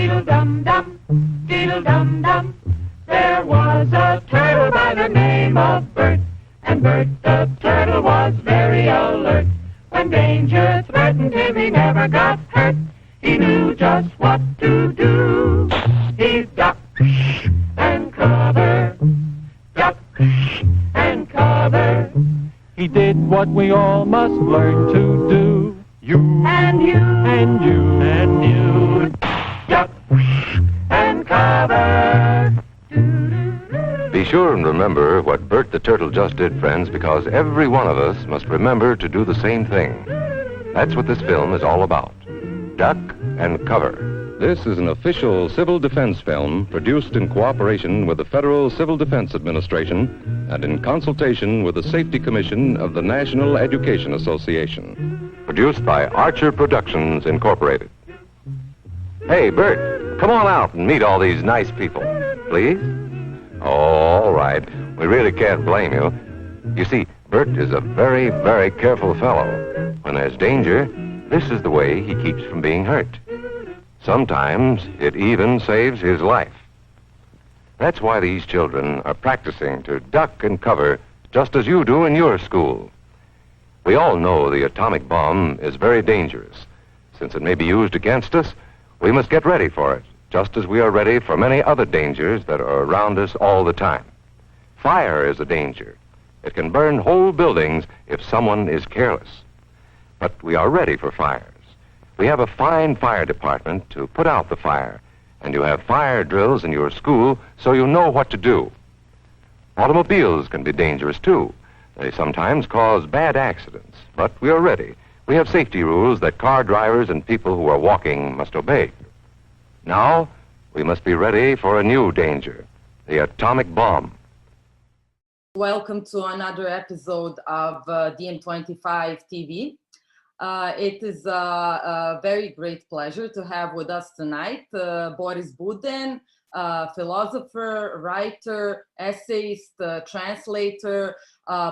Deedle-dum-dum, deedle-dum-dum. There was a turtle by the name of Bert, and Bert the turtle was very alert. When danger threatened him, he never got hurt. He knew just what to do. He ducked and covered, ducked and covered. He did what we all must learn to do. You and you and you and you, duck and cover. Be sure and remember what Bert the Turtle just did, friends, because every one of us must remember to do the same thing. That's what this film is all about. Duck and cover. This is an official civil defense film produced in cooperation with the Federal Civil Defense Administration and in consultation with the Safety Commission of the National Education Association. Produced by Archer Productions, Incorporated. Hey, Bert, come on out and meet all these nice people, please. Oh, all right. We really can't blame you. You see, Bert is a very, very careful fellow. When there's danger, this is the way he keeps from being hurt. Sometimes it even saves his life. That's why these children are practicing to duck and cover just as you do in your school. We all know the atomic bomb is very dangerous. Since it may be used against us, we must get ready for it, just as we are ready for many other dangers that are around us all the time. Fire is a danger. It can burn whole buildings if someone is careless. But we are ready for fires. We have a fine fire department to put out the fire, and you have fire drills in your school so you know what to do. Automobiles can be dangerous too. They sometimes cause bad accidents, but we are ready. We have safety rules that car drivers and people who are walking must obey. Now, we must be ready for a new danger, the atomic bomb. Welcome to another episode of DiEM25 TV. It is a very great pleasure to have with us tonight Boris Buden, philosopher, writer, essayist, translator,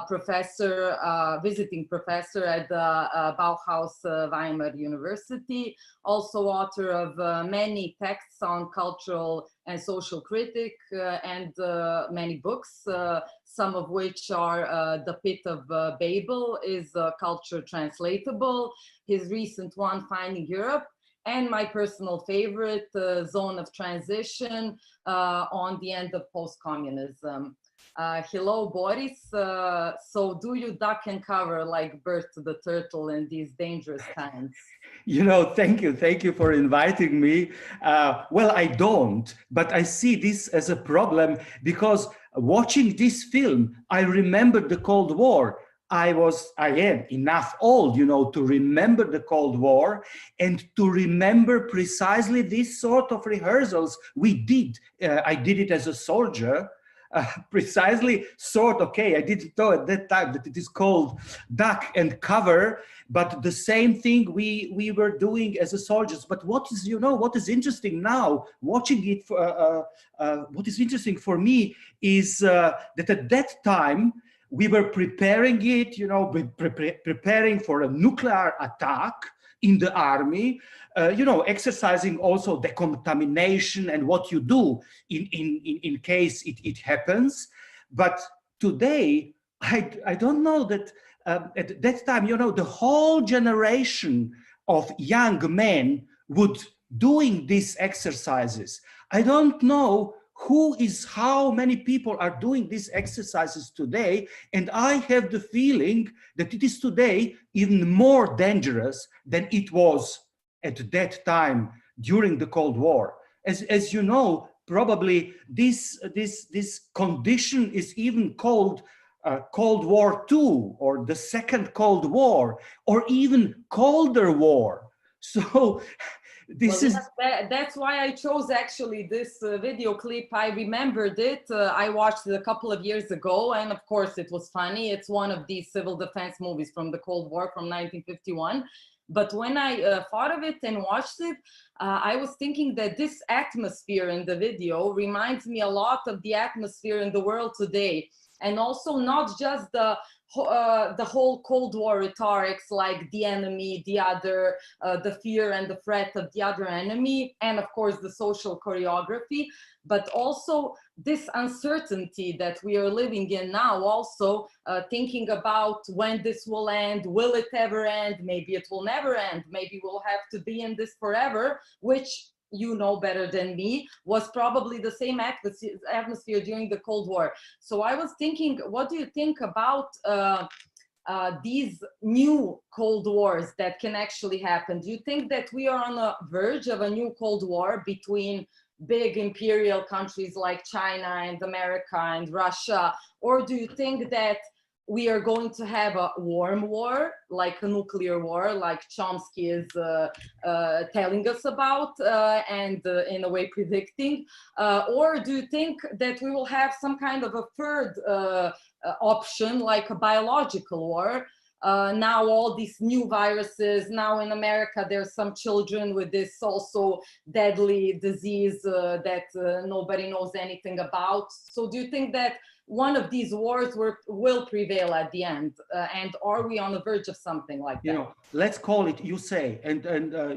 professor, visiting professor at the Bauhaus Weimar University, also author of many texts on cultural and social critique and many books, some of which are The Pit of Babel, is Culture Translatable, his recent one, Finding Europe, and my personal favorite, Zone of Transition, on the end of post-communism. Hello, Boris. So do you duck and cover like Bert the Turtle in these dangerous times? You know, thank you for inviting me. Well, I don't, but I see this as a problem because watching this film, I remember the Cold War. I am enough old, you know, to remember the Cold War and to remember precisely this sort of rehearsals we did. I did it as a soldier. Precisely okay, I didn't know at that time that it is called duck and cover, but the same thing we were doing as a soldiers. But what is interesting now, watching it, what is interesting for me is that at that time, we were preparing it, you know, preparing for a nuclear attack in the army, you know, exercising also decontamination and what you do in case it happens. But today, I don't know that at that time, you know, the whole generation of young men would doing these exercises. I don't know how many people are doing these exercises today, and I have the feeling that it is today even more dangerous than it was at that time during the Cold War. As you know, probably this condition is even called Cold War II, or the Second Cold War, or even Colder War. So that's why I chose actually this video clip. I remembered it. I watched it a couple of years ago, and of course it was funny. It's one of these civil defense movies from the Cold War from 1951. But when I thought of it and watched it, I was thinking that this atmosphere in the video reminds me a lot of the atmosphere in the world today. and also not just the whole Cold War rhetorics, like the enemy, the other, the fear and the threat of the other enemy, and of course the social choreography, but also this uncertainty that we are living in now, also thinking about when this will end, will it ever end, maybe it will never end, maybe we'll have to be in this forever, which you know better than me, was probably the same atmosphere during the Cold War. So I was thinking, what do you think about these new Cold Wars that can actually happen? Do you think that we are on the verge of a new Cold War between big imperial countries like China and America and Russia? Or do you think that we are going to have a warm war, like a nuclear war, like Chomsky is telling us about and in a way predicting? Or do you think that we will have some kind of a third option, like a biological war? Now all these new viruses, now in America there's some children with this also deadly disease that nobody knows anything about. So do you think that one of these wars will prevail at the end? And are we on the verge of something like that? You know, let's call it, you say, and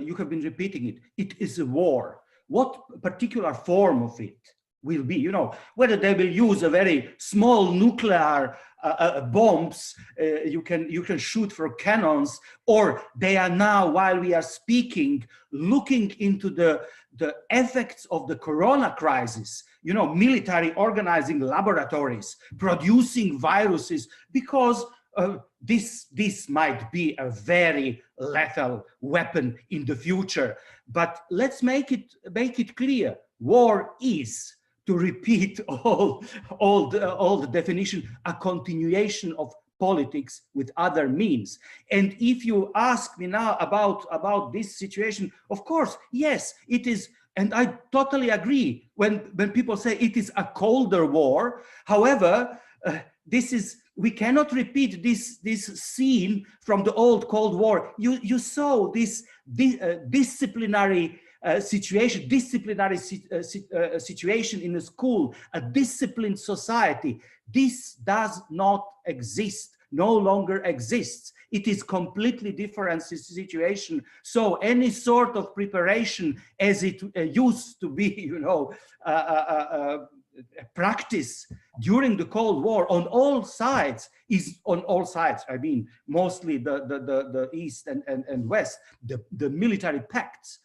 you have been repeating it, it is a war. What particular form of it will be, you know, whether they will use a very small nuclear bombs you can shoot for cannons, or they are now, while we are speaking, looking into the effects of the corona crisis, you know, military organizing laboratories, producing viruses, because this might be a very lethal weapon in the future. But let's make it clear, war is, to repeat all the definition, a continuation of politics with other means. And if you ask me now about this situation, of course, yes, it is, and I totally agree when people say it is a colder war. However, we cannot repeat this scene from the old Cold War. You saw this disciplinary situation in a school, a disciplined society. This does not exist, no longer exists. It is completely different situation. So any sort of preparation as it used to be, you know, practice during the Cold War on all sides is on all sides. I mean, mostly the East and West, the military pacts.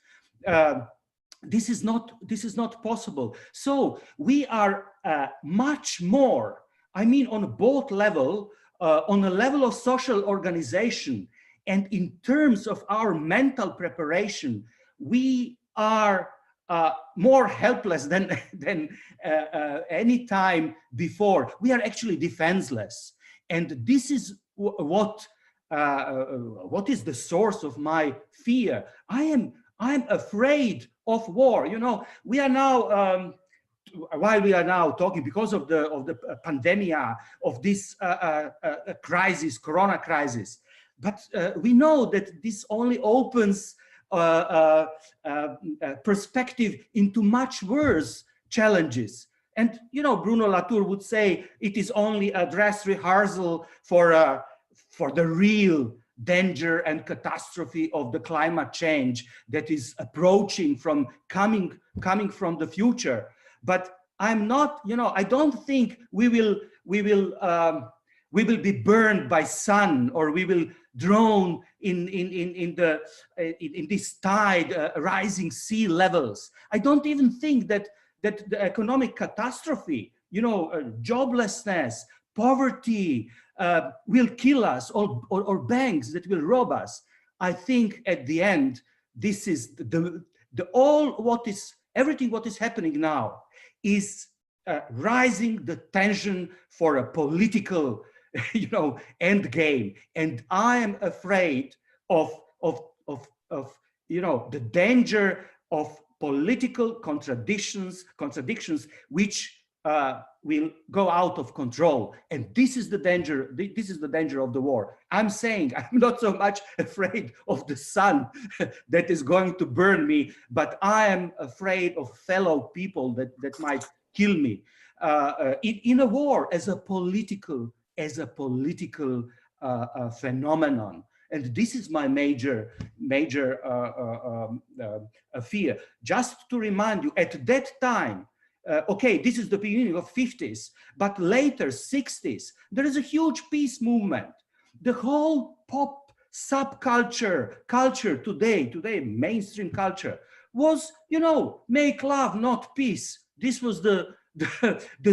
This is not possible. So we are much more, I mean, on both level, on a level of social organization and in terms of our mental preparation, we are more helpless than any time before. We are actually defenseless, and this is what is the source of my fear. I'm afraid of war. You know, we are now, while we are now talking, because of the pandemic, of this crisis, corona crisis, but we know that this only opens perspective into much worse challenges. And you know, Bruno Latour would say it is only a dress rehearsal for the real danger and catastrophe of the climate change that is approaching from coming from the future. But I'm not, you know, I don't think we will be burned by sun, or we will drown in this tide, rising sea levels. I don't even think that the economic catastrophe, you know, joblessness, poverty will kill us, or banks that will rob us. I think at the end, this is everything what is happening now is rising the tension for a political, you know, end game. And I am afraid of you know, the danger of political contradictions which will go out of control. And this is the danger. This is the danger of the war. I'm saying I'm not so much afraid of the sun that is going to burn me, but I am afraid of fellow people that might kill me. in a war as a political phenomenon. And this is my major fear. Just to remind you, at that time, okay, this is the beginning of 50s, but later 60s, there is a huge peace movement. The whole pop culture today, mainstream culture, was, you know, make love, not peace. This was the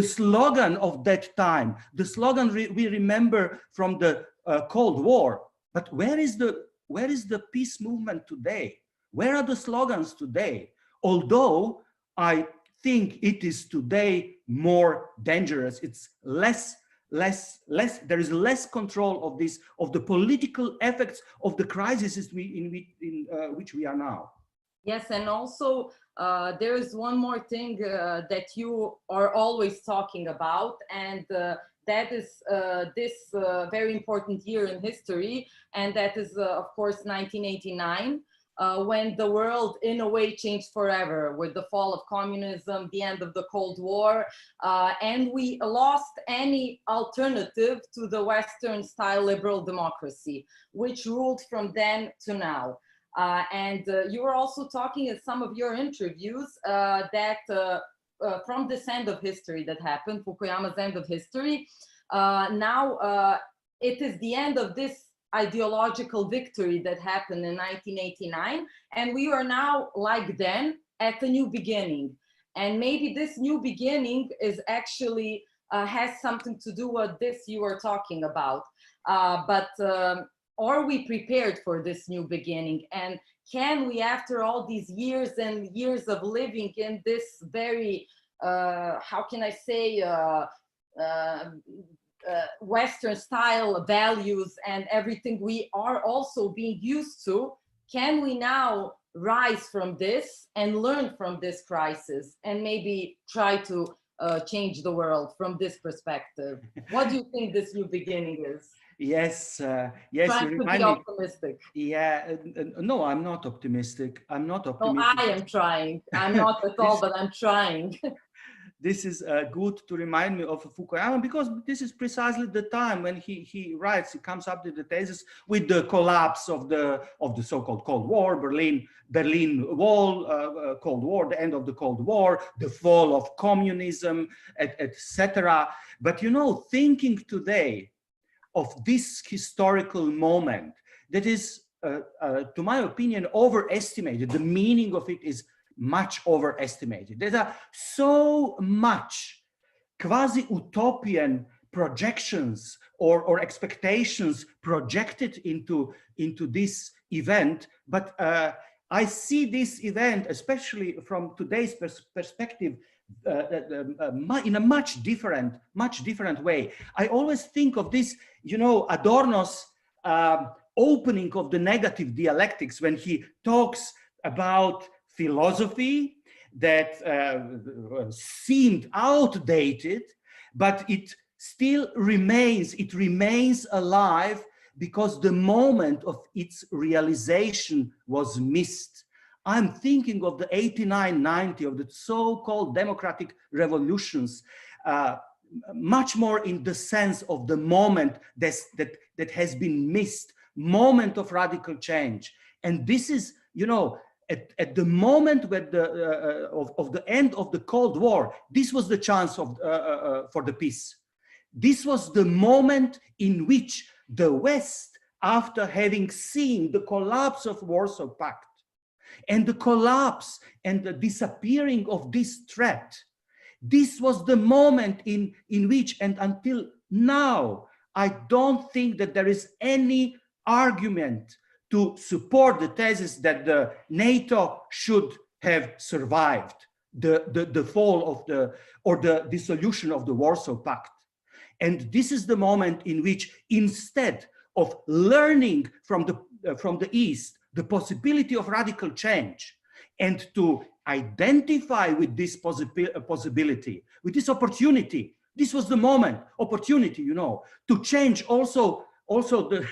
slogan of that time, the slogan we remember from the Cold War. But where is the peace movement today? Where are the slogans today? Although I think it is today more dangerous. It's less, there is less control of this, of the political effects of the crisis in which we are now. Yes, and also there is one more thing that you are always talking about, and that is this very important year in history, and that is, of course, 1989, when the world, in a way, changed forever with the fall of communism, the end of the Cold War, and we lost any alternative to the Western-style liberal democracy, which ruled from then to now. And you were also talking in some of your interviews that from this end of history that happened, Fukuyama's end of history, now it is the end of this ideological victory that happened in 1989, and we are now, like then, at a new beginning. And maybe this new beginning is actually has something to do with this you were talking about. Are we prepared for this new beginning? And can we, after all these years and years of living in this very, how can I say, Western style values and everything we are also being used to, can we now rise from this and learn from this crisis and maybe try to change the world from this perspective? What do you think this new beginning is? Yes, yes. Trying to be optimistic. Yeah, no, I'm not optimistic. I'm not optimistic. No, I am trying. I'm not at all, but I'm trying. This is good to remind me of Fukuyama, because this is precisely the time when he writes, he comes up with the thesis with the collapse of the so-called Cold War, Berlin Wall, Cold War, the end of the Cold War, the fall of communism, etc. But you know, thinking today of this historical moment that is, to my opinion, overestimated, the meaning of it is much overestimated. There are so much quasi-utopian projections or expectations projected into this event, but I see this event, especially from today's perspective, in a much different way. I always think of this, you know, Adorno's opening of the negative dialectics, when he talks about philosophy that seemed outdated, but it still remains alive because the moment of its realization was missed. I'm thinking of the 89, 90, of the so-called democratic revolutions, much more in the sense of the moment that has been missed, moment of radical change. And this is, you know, at the moment when of the end of the Cold War, this was the chance for the peace. This was the moment in which the West, after having seen the collapse of Warsaw Pact and the collapse and the disappearing of this threat, this was the moment in which, and until now, I don't think that there is any argument to support the thesis that the NATO should have survived the fall of the dissolution of the Warsaw Pact. And this is the moment in which, instead of learning from the East the possibility of radical change and to identify with this possibility, with this opportunity, this was the moment, opportunity, you know, to change also the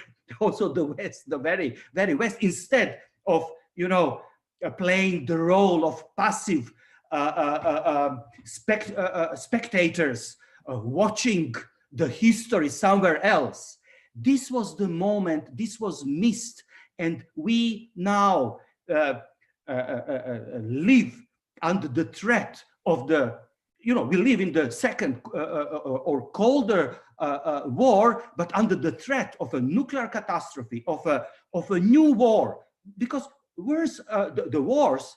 West, the very, very West, instead of, you know, playing the role of passive spectators watching the history somewhere else. This was the moment, this was missed, and we now live under the threat of the, we live in the second or colder war, but under the threat of a nuclear catastrophe, of a new war, because wars, the wars,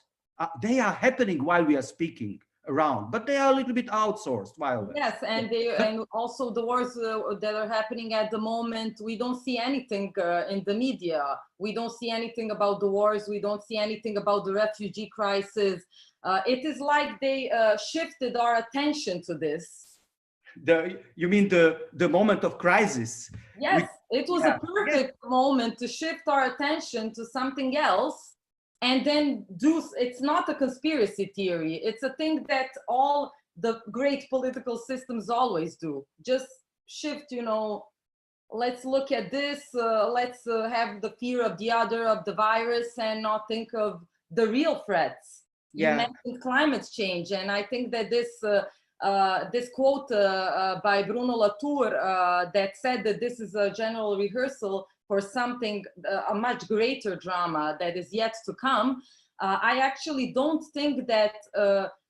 they are happening while we are speaking around, but they are a little bit outsourced while. Yes, and and also the wars that are happening at the moment, we don't see anything in the media. We don't see anything about the wars. We don't see anything about the refugee crisis. It is like they shifted our attention to this. You mean the moment of crisis? Yes, it was a perfect moment to shift our attention to something else. And then it's not a conspiracy theory. It's a thing that all the great political systems always do. Just shift, let's look at this, let's have the fear of the other, of the virus, and not think of the real threats. You mentioned climate change, and I think that this quote by Bruno Latour that said that this is a general rehearsal for something, a much greater drama that is yet to come. I actually don't think that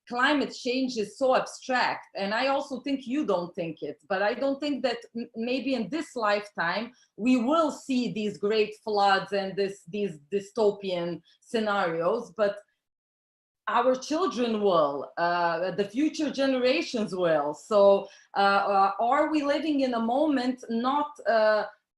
climate change is so abstract, and I also think you don't think it, but I don't think that maybe in this lifetime we will see these great floods and these dystopian scenarios, but our children will, the future generations will. So are we living in a moment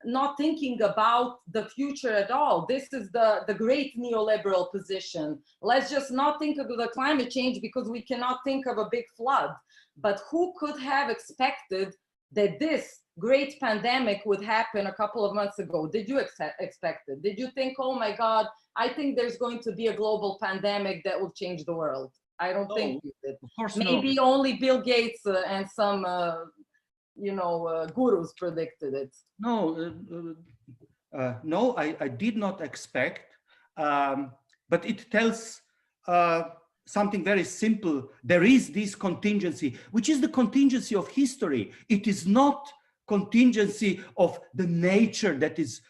not thinking about the future at all? This is the great neoliberal position. Let's just not think of the climate change because we cannot think of a big flood. But who could have expected that this great pandemic would happen a couple of months ago? Did you expect it? Did you think, oh my God, I think there's going to be a global pandemic that will change the world? I don't think you did. Of course Maybe not. only Bill Gates and some gurus predicted it. No, no, I did not expect, but it tells something very simple. There is this contingency, which is the contingency of history. It is not contingency of the nature that is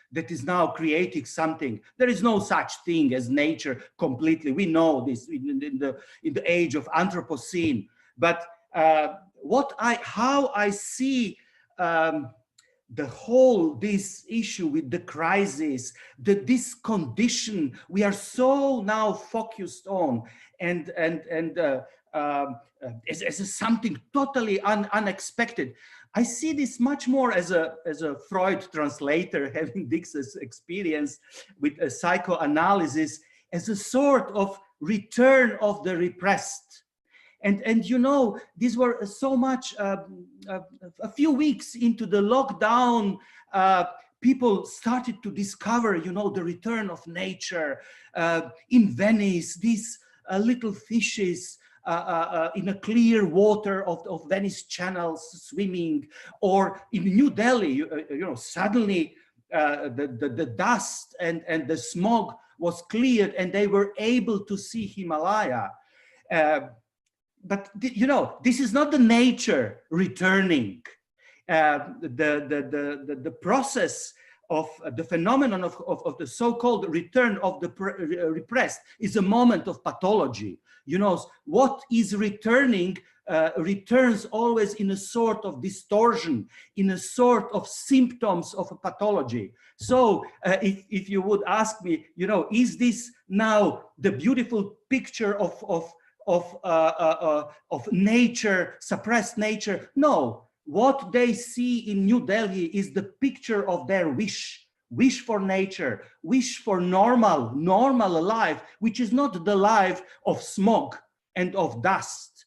now creating something. There is no such thing as nature completely. We know this in the age of Anthropocene. But how I see this issue with the crisis, this condition we are so now focused on, and as something totally unexpected. I see this much more as a Freud translator, having this experience with a psychoanalysis, as a sort of return of the repressed. And these were so much, a few weeks into the lockdown, people started to discover, the return of nature. In Venice, these little fishes in a clear water of Venice channels swimming, or in New Delhi, suddenly the dust and the smog was cleared and they were able to see Himalaya. But this is not the nature returning. The process of the phenomenon of the so-called return of the repressed is a moment of pathology. What is returning returns always in a sort of distortion, in a sort of symptoms of a pathology. So if you would ask me, is this now the beautiful picture of nature, suppressed nature? No. What they see in New Delhi is the picture of their wish for nature, wish for normal life, which is not the life of smog and of dust.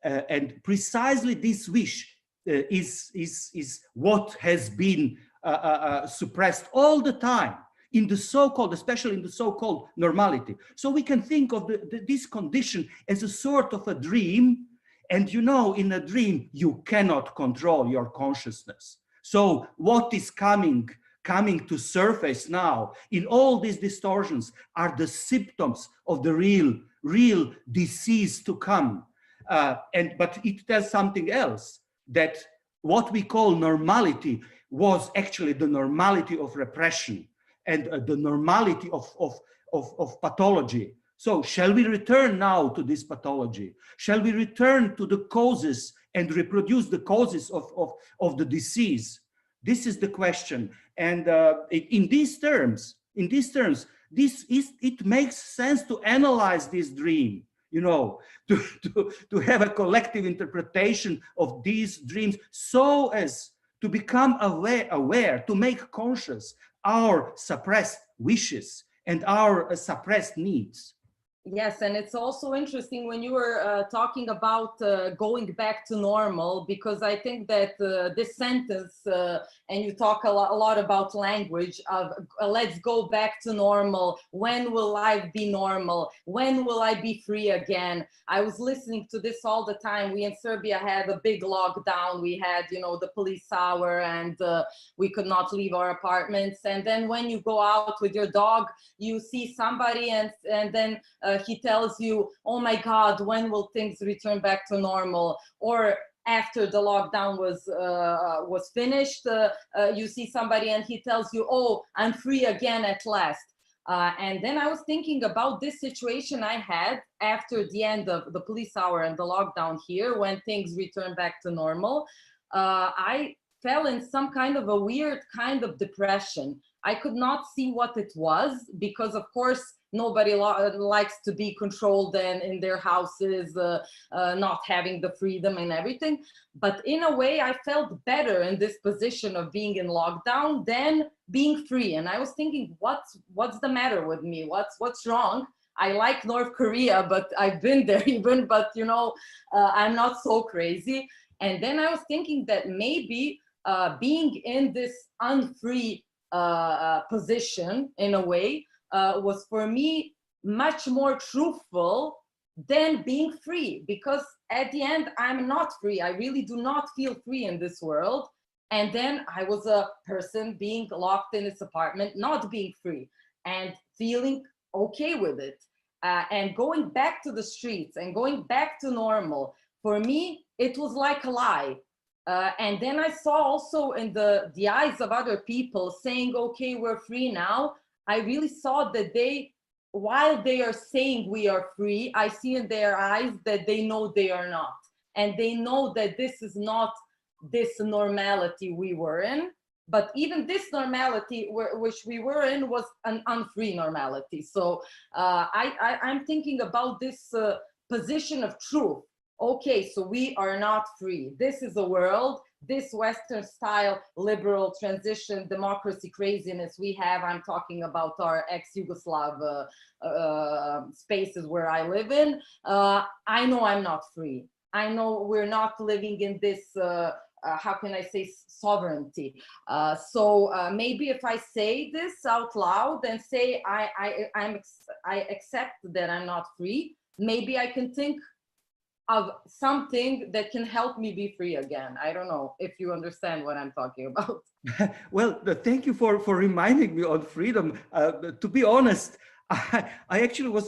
And precisely this wish is what has been suppressed all the time in the so-called, especially in the so-called normality. So we can think of this condition as a sort of a dream. And in a dream, you cannot control your consciousness. So what is coming coming to surface now in all these distortions are the symptoms of the real disease to come. But it tells something else, that what we call normality was actually the normality of repression and the normality of pathology. So shall we return now to this pathology? Shall we return to the causes and reproduce the causes of the disease? This is the question. And in these terms, it makes sense to analyze this dream, you know, to have a collective interpretation of these dreams so as to become aware, to make conscious our suppressed wishes and our suppressed needs. Yes, and it's also interesting when you were talking about going back to normal, because I think that this sentence, and you talk a lot about language of let's go back to normal. When will life be normal? When will I be free again? I was listening to this all the time. We in Serbia had a big lockdown. We had, you know, the police hour, and we could not leave our apartments. And then when you go out with your dog, you see somebody, and then he tells you, oh my God, when will things return back to normal? Or after the lockdown was finished, you see somebody and he tells you, oh, I'm free again at last. And then I was thinking about this situation I had after the end of the police hour and the lockdown here, when things returned back to normal. I fell in some kind of a weird kind of depression. I could not see what it was, because of course nobody likes to be controlled and in their houses, not having the freedom and everything. But in a way, I felt better in this position of being in lockdown than being free. And I was thinking, what's the matter with me? What's wrong? I like North Korea, but I've been there even, but you know, I'm not so crazy. And then I was thinking that maybe being in this unfree position in a way was for me much more truthful than being free, because at the end I'm not free. I really do not feel free in this world. And then I was a person being locked in this apartment, not being free and feeling okay with it, and going back to the streets and going back to normal. For me, it was like a lie. And then I saw also in the eyes of other people saying, okay, we're free now. I really saw that while they are saying we are free, I see in their eyes that they know they are not. And they know that this is not this normality we were in, but even this normality which we were in was an unfree normality. So I'm thinking about this position of truth. Okay, so we are not free. This is a world, this Western style liberal transition democracy craziness we have. I'm talking about our ex-Yugoslav spaces where I live in. I know I'm not free. I know we're not living in this, how can I say, sovereignty. So maybe if I say this out loud and say I accept that I'm not free, maybe I can think of something that can help me be free again. I don't know if you understand what I'm talking about. Well, thank you for reminding me on freedom. To be honest, I actually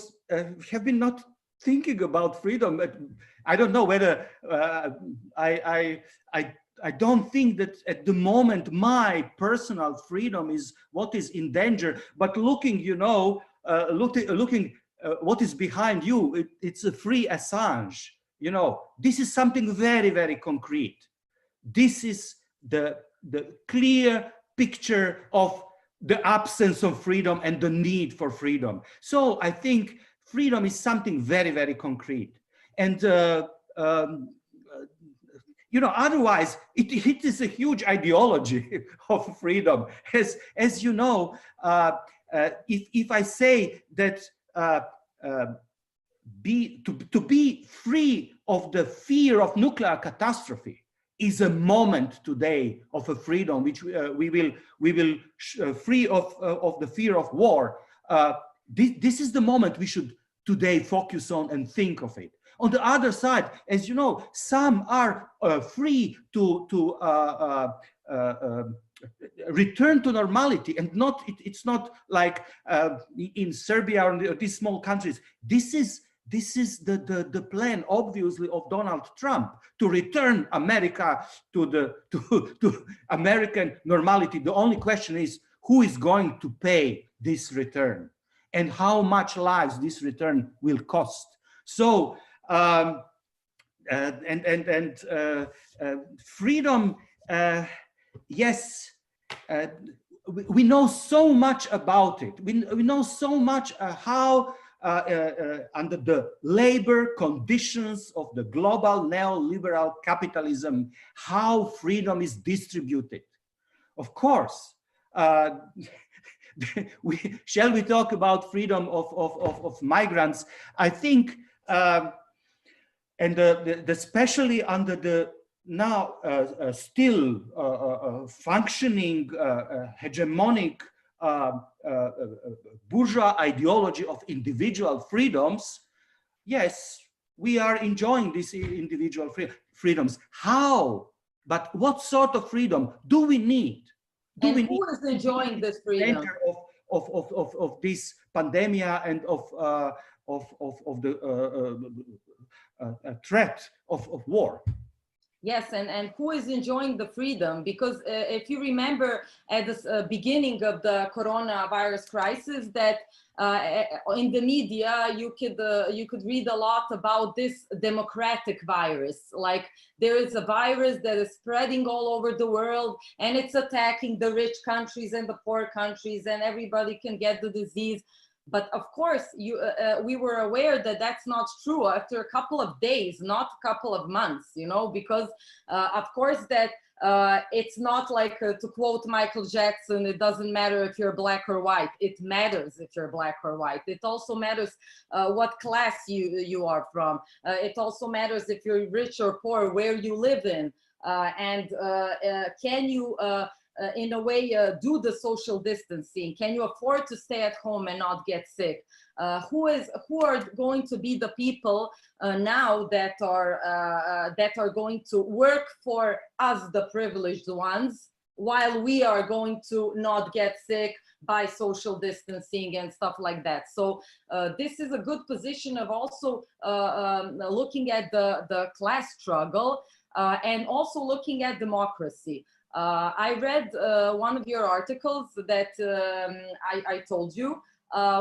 have been not thinking about freedom. I don't know whether I don't think that at the moment my personal freedom is what is in danger. But looking, you know, looking what is behind you, it's a free Assange. You know, this is something very, very concrete. This is the clear picture of the absence of freedom and the need for freedom. So I think freedom is something very, very concrete. And, you know, otherwise it is a huge ideology of freedom. As you know, if I say that to be free of the fear of nuclear catastrophe is a moment today of a freedom which we will free of the fear of war. This is the moment we should today focus on and think of it. On the other side, as you know, some are free to return to normality, and not it's not like in Serbia or these small countries. This is the plan, obviously, of Donald Trump to return America to American normality. The only question is who is going to pay this return and how much lives this return will cost. So freedom, yes, we know so much about it. We know so much how under the labor conditions of the global neoliberal capitalism, how freedom is distributed. Of course, shall we talk about freedom of migrants? I think, and especially under the now still functioning hegemonic bourgeois ideology of individual freedoms, yes, we are enjoying these individual freedoms. How? But what sort of freedom do we need? Who is enjoying this freedom? Of this pandemic and of the threat of war. Yes, and who is enjoying the freedom? Because if you remember at the beginning of the coronavirus crisis, that in the media you could read a lot about this democratic virus. Like there is a virus that is spreading all over the world, and it's attacking the rich countries and the poor countries, and everybody can get the disease. But of course, we were aware that that's not true after a couple of days, not a couple of months, you know, because of course that it's not like, to quote Michael Jackson, it doesn't matter if you're black or white. It matters if you're black or white. It also matters what class you are from. It also matters if you're rich or poor, where you live in, and can you in a way do the social distancing? Can you afford to stay at home and not get sick? Who are going to be the people now that are going to work for us, the privileged ones, while we are going to not get sick by social distancing and stuff like that? So this is a good position of also looking at the class struggle and also looking at democracy. I read one of your articles that I told you,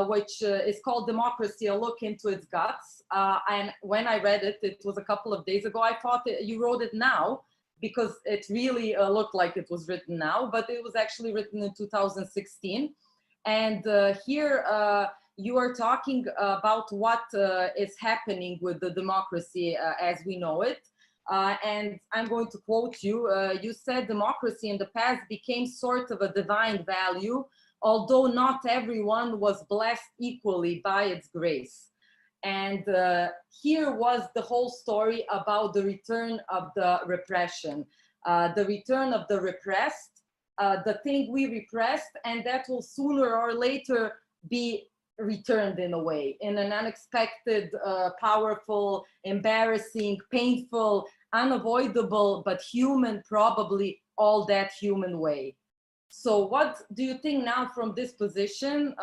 which is called Democracy, a Look into Its Guts. And when I read it, it was a couple of days ago, I thought you wrote it now, because it really looked like it was written now, but it was actually written in 2016. And here you are talking about what is happening with the democracy as we know it. And I'm going to quote you. You said democracy in the past became sort of a divine value, although not everyone was blessed equally by its grace. And here was the whole story about the return of the repression, the return of the repressed, the thing we repressed, and that will sooner or later be returned in a way, in an unexpected, powerful, embarrassing, painful, unavoidable, but human, probably all that human way. So what do you think now from this position,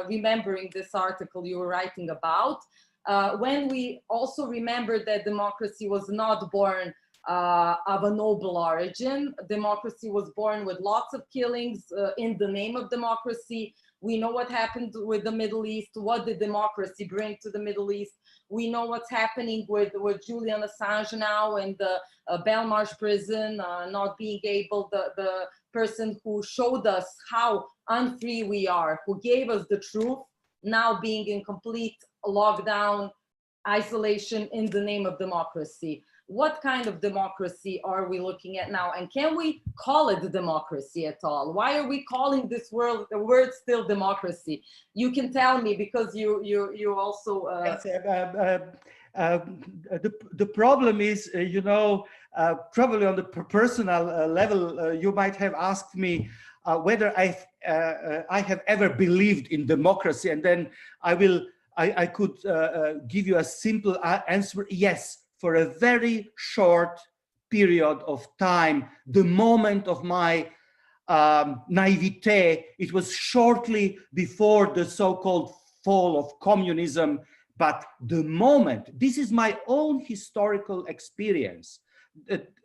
remembering this article you were writing about, when we also remember that democracy was not born of a noble origin? Democracy was born with lots of killings in the name of democracy. We know what happened with the Middle East. What did democracy bring to the Middle East? We know what's happening with Julian Assange now in the Belmarsh prison, not being able, the person who showed us how unfree we are, who gave us the truth, now being in complete lockdown, isolation in the name of democracy. What kind of democracy are we looking at now? And can we call it democracy at all? Why are we calling this the word still democracy? You can tell me, because you also... Yes, the problem is, you know, probably on the personal level, you might have asked me whether I have ever believed in democracy, and then I could give you a simple answer: yes. For a very short period of time, the moment of my naivete. It was shortly before the so-called fall of communism. But the moment, this is my own historical experience.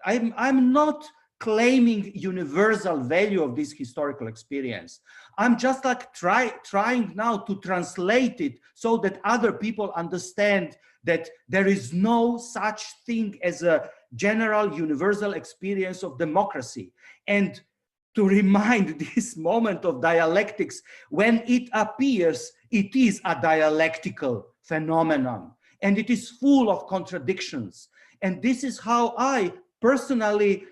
I'm not claiming universal value of this historical experience. I'm just like trying now to translate it so that other people understand that there is no such thing as a general universal experience of democracy. And to remind this moment of dialectics, when it appears, it is a dialectical phenomenon, and it is full of contradictions. And this is how I personally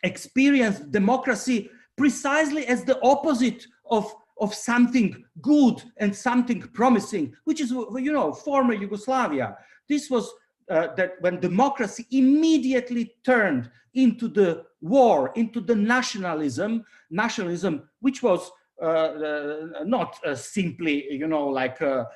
experienced democracy, precisely as the opposite of something good and something promising, which is, you know, former Yugoslavia. This was that when democracy immediately turned into the war, into the nationalism, which was not simply, you know, like a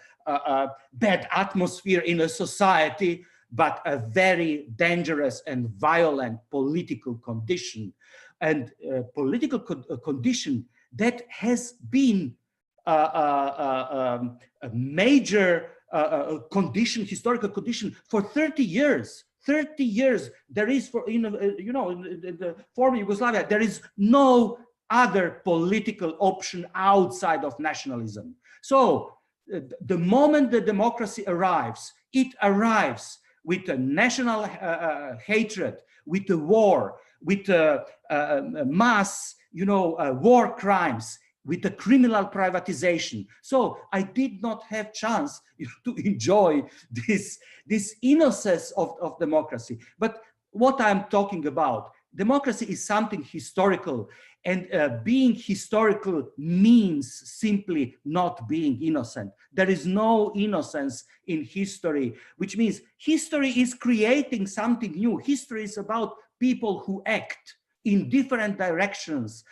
bad atmosphere in a society, but a very dangerous and violent political condition, and political condition that has been a major condition, historical condition for 30 years. 30 years, there is, for you know, in the former Yugoslavia, there is no other political option outside of nationalism. So the moment the democracy arrives, it arrives with a national hatred, with a war, with mass, you know, war crimes, with the criminal privatization. So I did not have chance to enjoy this innocence of democracy. But what I'm talking about, democracy is something historical, and being historical means simply not being innocent. There is no innocence in history, which means history is creating something new. History is about people who act in different directions,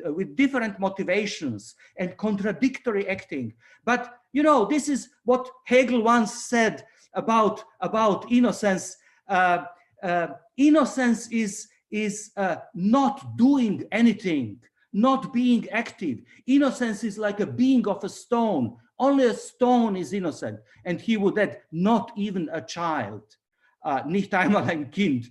with different motivations and contradictory acting. But, you know, this is what Hegel once said about innocence. Innocence is not doing anything, not being active. Innocence is like a being of a stone. Only a stone is innocent. And he would add, not even a child. Nicht einmal ein Kind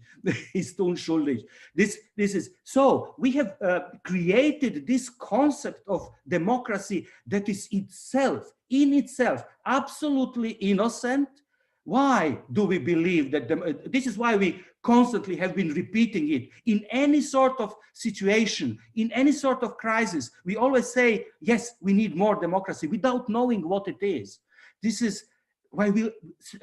ist unschuldig. This is, so we have created this concept of democracy that is itself, in itself, absolutely innocent. Why do we believe that? This is why we constantly have been repeating it. In any sort of situation, in any sort of crisis, we always say, yes, we need more democracy without knowing what it is. This is why we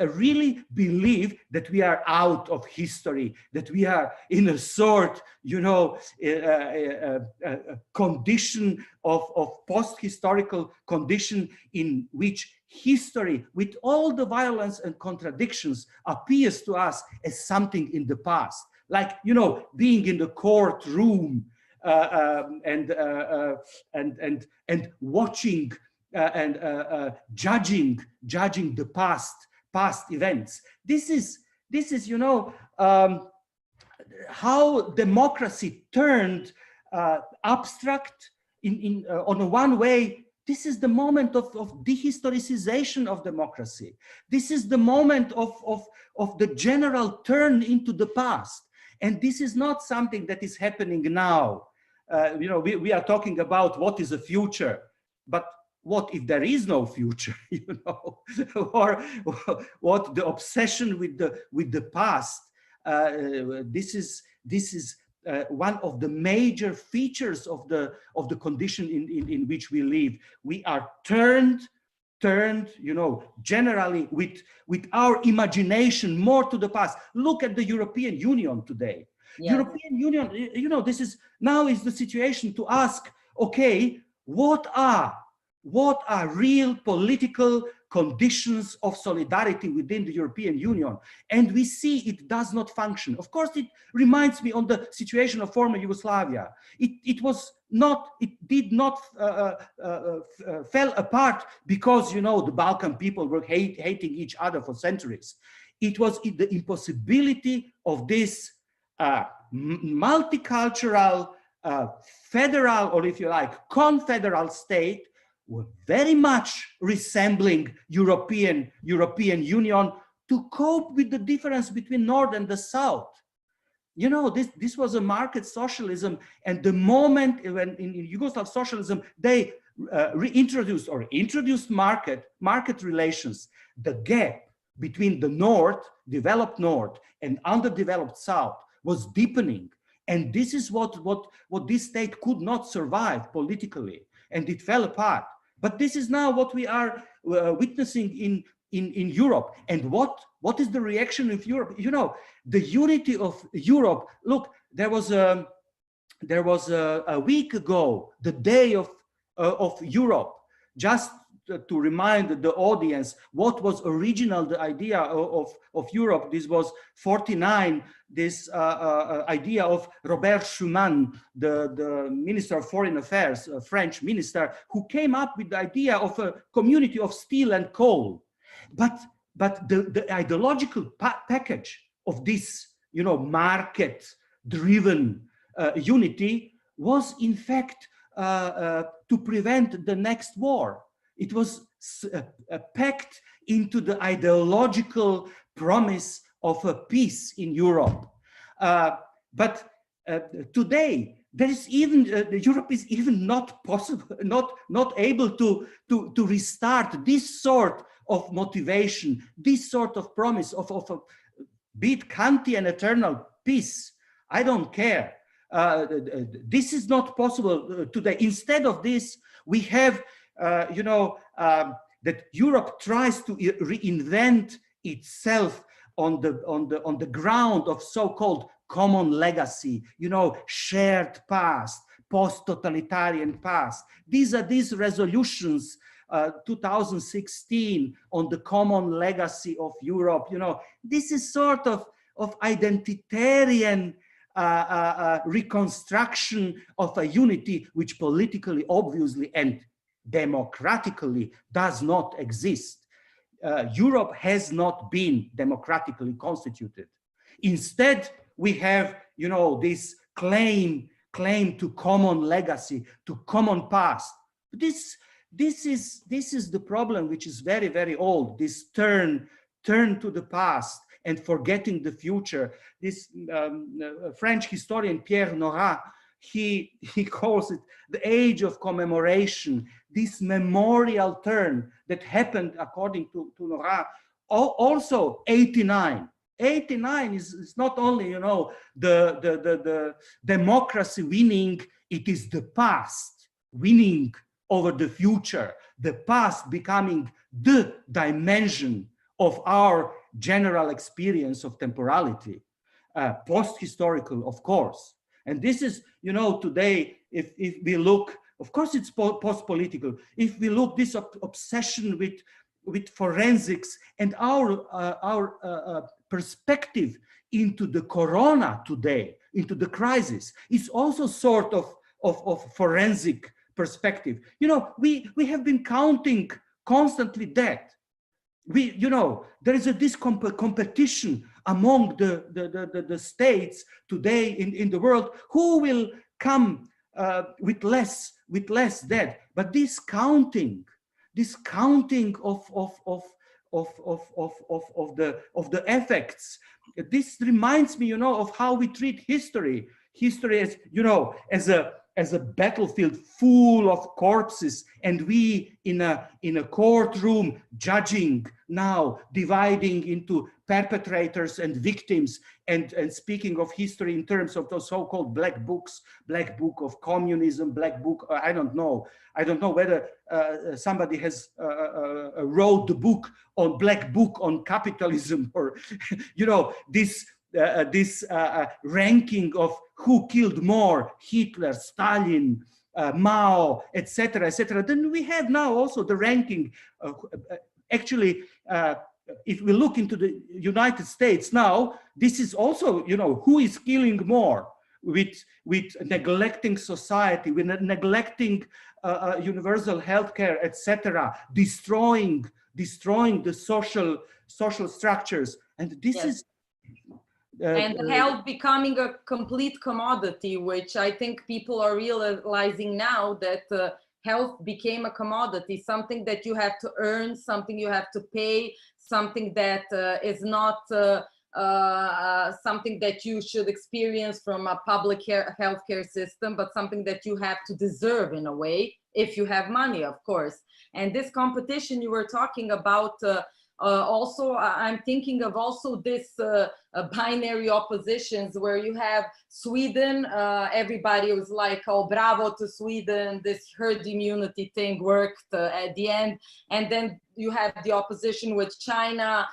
really believe that we are out of history, that we are in a sort, you know, a condition of post-historical condition in which history, with all the violence and contradictions, appears to us as something in the past, like, you know, being in the courtroom and watching and judging the past events. This is, you know, how democracy turned abstract on a one way. This is the moment of dehistoricization of democracy. This is the moment of the general turn into the past. And this is not something that is happening now. You know, we are talking about what is the future, but what if there is no future, you know, or what the obsession with the past. This is one of the major features of the condition in which we live. We are turned, you know, generally with our imagination more to the past. Look at the European Union today. Yeah. European Union, you know, this is now is the situation to ask, okay, what are real political conditions of solidarity within the European Union? And we see it does not function. Of course, it reminds me on the situation of former Yugoslavia. It did not fell apart because, you know, the Balkan people were hating each other for centuries. It was the impossibility of this multicultural, federal, or if you like, confederal state were very much resembling European Union to cope with the difference between North and the South. You know, this was a market socialism, and the moment when in Yugoslav socialism they introduced market relations, the gap between the North, developed North, and underdeveloped South was deepening, and this is what this state could not survive politically, and it fell apart. But this is now what we are witnessing in Europe. And what is the reaction of Europe? You know, the unity of Europe. Look, there was a week ago, the day of Europe. Just to remind the audience what was original the idea of Europe. This was 49. This idea of Robert Schuman, the Minister of Foreign Affairs, a French minister, who came up with the idea of a community of steel and coal. But the ideological package of this, you know, market-driven unity was in fact to prevent the next war. It was packed into the ideological promise of a peace in Europe. But today, there is even Europe is even not possible, not able to restart this sort of motivation, this sort of promise of a, be it Kantian eternal peace. I don't care. This is not possible today. Instead of this, we have, you know, that Europe tries to reinvent itself on the ground of so-called common legacy, you know, shared past, post-totalitarian past. These are these resolutions, 2016 on the common legacy of Europe. You know, this is sort of identitarian reconstruction of a unity which politically, obviously, and democratically does not exist. Europe has not been democratically constituted. Instead, we have, you know, this claim to common legacy, to common past. This is the problem, which is very, very old. This turn to the past and forgetting the future. This French historian Pierre Nora, he calls it the age of commemoration. This memorial turn that happened, according to Nora, also 89. 89 is not only, you know, the democracy winning, it is the past winning over the future, the past becoming the dimension of our general experience of temporality, post-historical, of course. And this is, you know, today, if we look, of course it's post-political, if we look this obsession with forensics and our perspective into the corona today, into the crisis, is also sort of forensic perspective. You know, we have been counting constantly that. You know, there is this competition among the states today in the world who will come with less dead. But this counting of the effects, this reminds me, you know, of how we treat history. History as, you know, as a battlefield full of corpses, and we in a courtroom judging now, dividing into perpetrators and victims, and speaking of history in terms of those so-called black books, black book of communism, black book, I don't know whether somebody has wrote the book on black book on capitalism, or you know, this ranking of who killed more, Hitler, Stalin, Mao, etc., etc. Then we have now also the ranking. Actually, if we look into the United States now, this is also, you know, who is killing more with neglecting society, with neglecting universal healthcare, etc., destroying the social structures. And this and health becoming a complete commodity, which I think people are realizing now that health became a commodity, something that you have to earn, something you have to pay, something that is not something that you should experience from a public healthcare system, but something that you have to deserve in a way, if you have money, of course. And this competition you were talking about, also, I'm thinking of also this binary oppositions where you have Sweden, everybody was like, oh, bravo to Sweden, this herd immunity thing worked at the end. And then you have the opposition with China,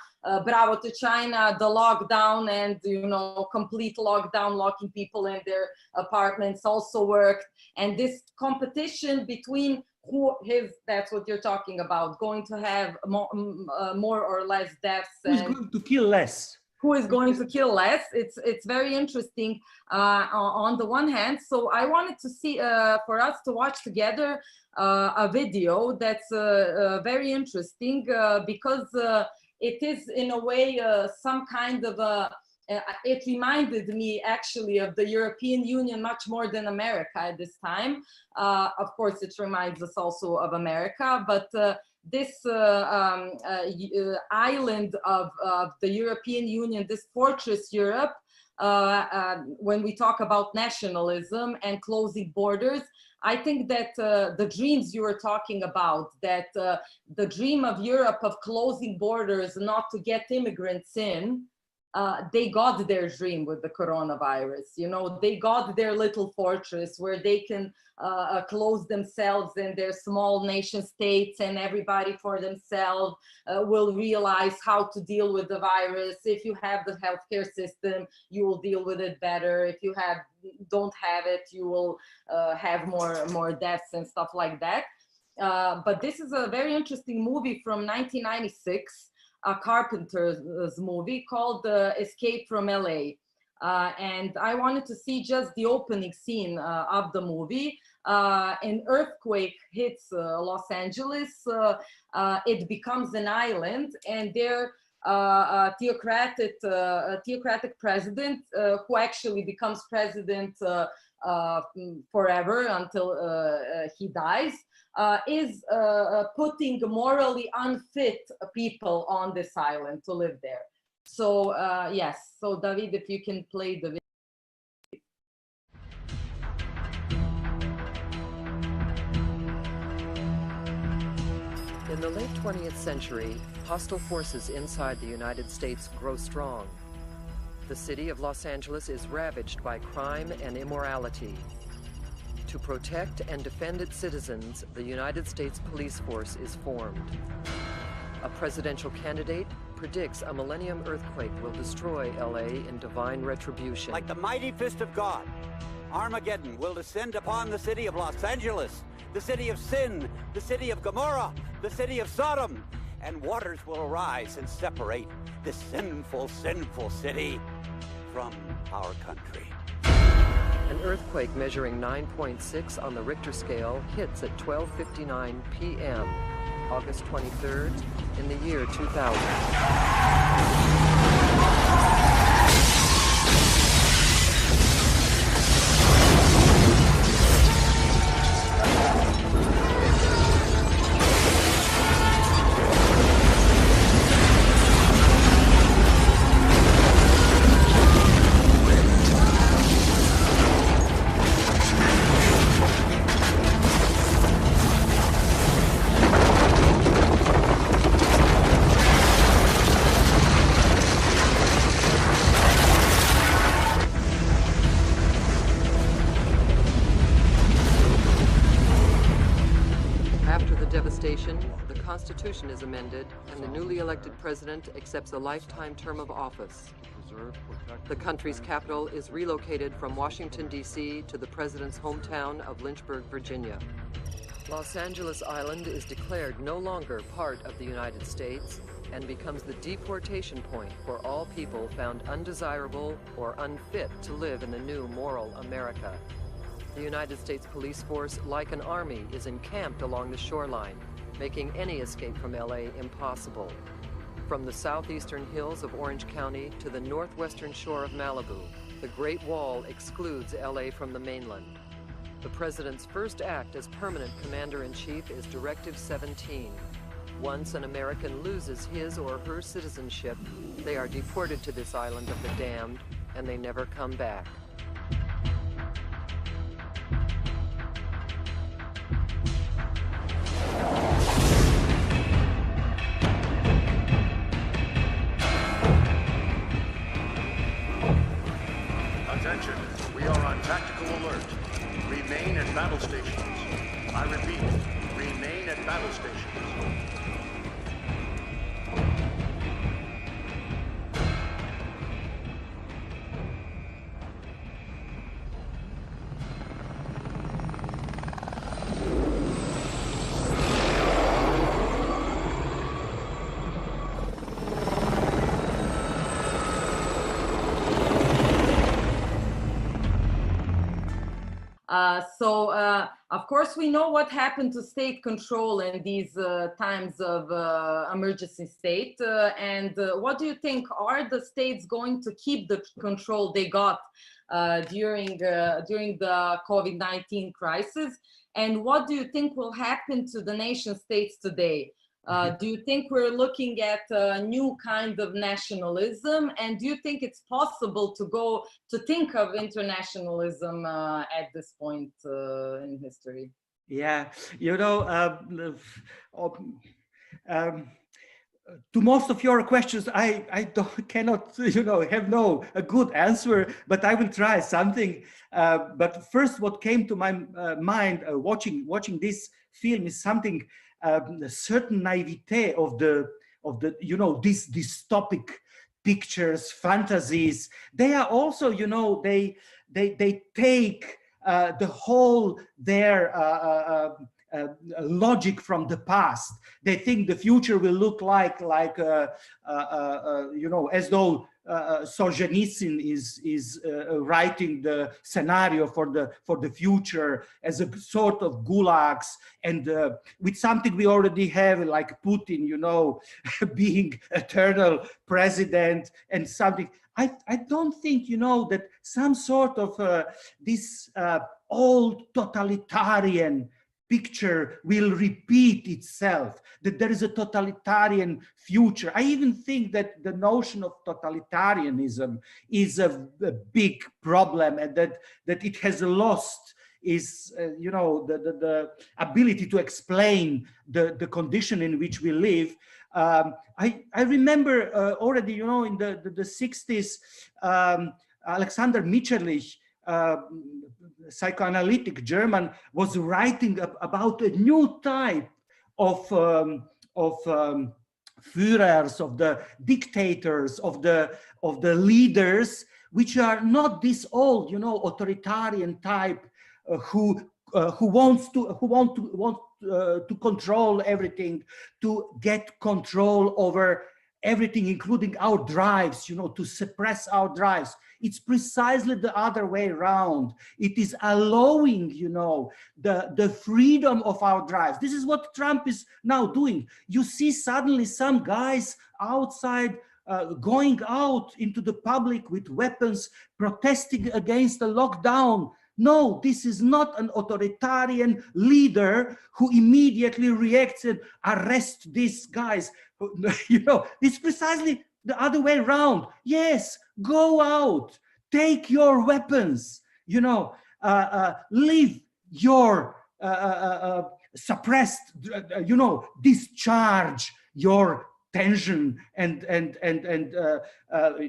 bravo to China, the lockdown and, you know, complete lockdown, locking people in their apartments also worked. And this competition between that's what you're talking about, going to have more or less deaths. Who's going to kill less? Who is going to kill less? It's very interesting on the one hand. So I wanted to see, for us to watch together a video that's very interesting because it is in a way some kind of a, it reminded me actually of the European Union much more than America at this time. Of course, it reminds us also of America, but this island of the European Union, this fortress Europe, when we talk about nationalism and closing borders, I think that the dreams you were talking about, that the dream of Europe of closing borders, not to get immigrants in, they got their dream with the coronavirus. You know, they got their little fortress where they can close themselves in their small nation states, and everybody for themselves will realize how to deal with the virus. If you have the healthcare system, you will deal with it better. If you don't have it, you will have more deaths and stuff like that. But this is a very interesting movie from 1996. A Carpenter's movie called Escape from LA. And I wanted to see just the opening scene of the movie. An earthquake hits Los Angeles. It becomes an island, and there a theocratic president who actually becomes president forever until he dies, is putting morally unfit people on this island to live there. So yes, so David, if you can play the video. In the late 20th century, hostile forces inside the United States grow strong. The city of Los Angeles is ravaged by crime and immorality. To protect and defend its citizens, the United States police force is formed. A presidential candidate predicts a millennium earthquake will destroy LA in divine retribution. Like the mighty fist of God, Armageddon will descend upon the city of Los Angeles, the city of sin, the city of Gomorrah, the city of Sodom, and waters will arise and separate this sinful, sinful city from our country. An earthquake measuring 9.6 on the Richter scale hits at 12:59 p.m., August 23rd, in the year 2000. The Constitution is amended, and the newly elected president accepts a lifetime term of office. The country's capital is relocated from Washington, D.C. to the president's hometown of Lynchburg, Virginia. Los Angeles Island is declared no longer part of the United States and becomes the deportation point for all people found undesirable or unfit to live in the new moral America. The United States police force, like an army, is encamped along the shoreline, making any escape from LA impossible. From the southeastern hills of Orange County to the northwestern shore of Malibu, the Great Wall excludes LA from the mainland. The president's first act as permanent commander-in-chief is Directive 17. Once an American loses his or her citizenship, they are deported to this island of the damned, and they never come back. Attention, we are on tactical alert. Remain at battle stations. I repeat, remain at battle stations. Of course, we know what happened to state control in these times of emergency state. What do you think? Are the states going to keep the control they got during the COVID-19 crisis? And what do you think will happen to the nation states today? Do you think we're looking at a new kind of nationalism? And do you think it's possible to think of internationalism at this point in history? Yeah, you know, to most of your questions, I cannot, you know, have a good answer, but I will try something. But first, what came to my mind watching this film is something. A certain naivete of the you know, these dystopic pictures, fantasies. They are also, you know, they take the whole their logic from the past. They think the future will look like you know, as though Solzhenitsyn is writing the scenario for the future as a sort of gulags, and with something we already have, like Putin, you know, being eternal president, and something. I don't think, you know, that some sort of this old totalitarian picture will repeat itself, that there is a totalitarian future. I even think that the notion of totalitarianism is a big problem, and that it has lost is you know, the ability to explain the condition in which we live. I remember already, you know, in the 60s, Alexander Mitscherlich, psychoanalytic German, was writing about a new type of Führers, of the dictators, of the leaders, which are not this old, you know, authoritarian type who want to control everything, to get control over everything, including our drives, you know, to suppress our drives. It's precisely the other way around. It is allowing, you know, the freedom of our drives. This is what Trump is now doing. You see suddenly some guys outside going out into the public with weapons, protesting against the lockdown. No, this is not an authoritarian leader who immediately reacts and arrests these guys. You know, it's precisely the other way around. Yes, go out, take your weapons, you know, leave your suppressed, you know, discharge your tension and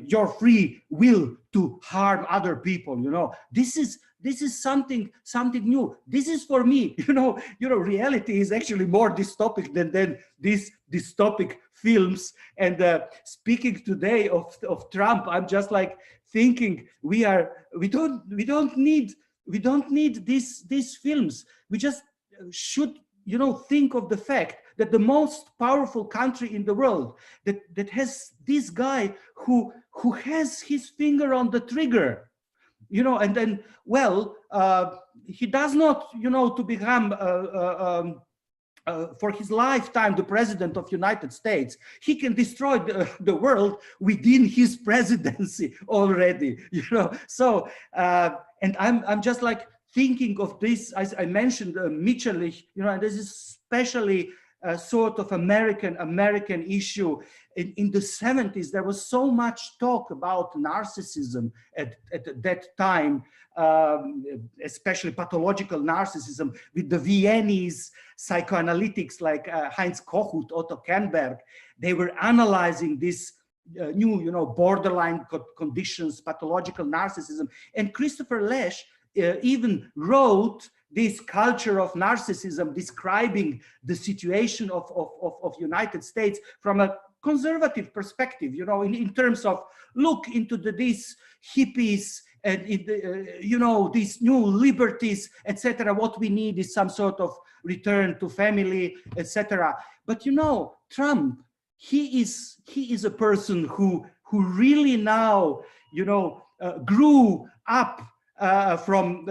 your free will to harm other people. You know, this is something new. This is, for me, you know, reality is actually more dystopic than these dystopic films. And speaking today of Trump, I'm just like thinking we don't need these films. We just should, you know, think of the fact that the most powerful country in the world that has this guy who has his finger on the trigger, you know, and then, well, he does not, you know, to become for his lifetime the president of United States, he can destroy the world within his presidency already, you know. So and I'm just like thinking of this, as I mentioned, Mitscherlich, you know, and this is especially sort of American issue. In the 70s, there was so much talk about narcissism at that time, especially pathological narcissism, with the Viennese psychoanalytics like Heinz Kohut, Otto Kernberg. They were analyzing this new, you know, borderline conditions, pathological narcissism. And Christopher Lasch even wrote this culture of narcissism, describing the situation of United States from a conservative perspective, you know, in terms of look into these hippies and you know, these new liberties, etc. What we need is some sort of return to family, etc. But you know, Trump, he is a person who really now, you know, grew up from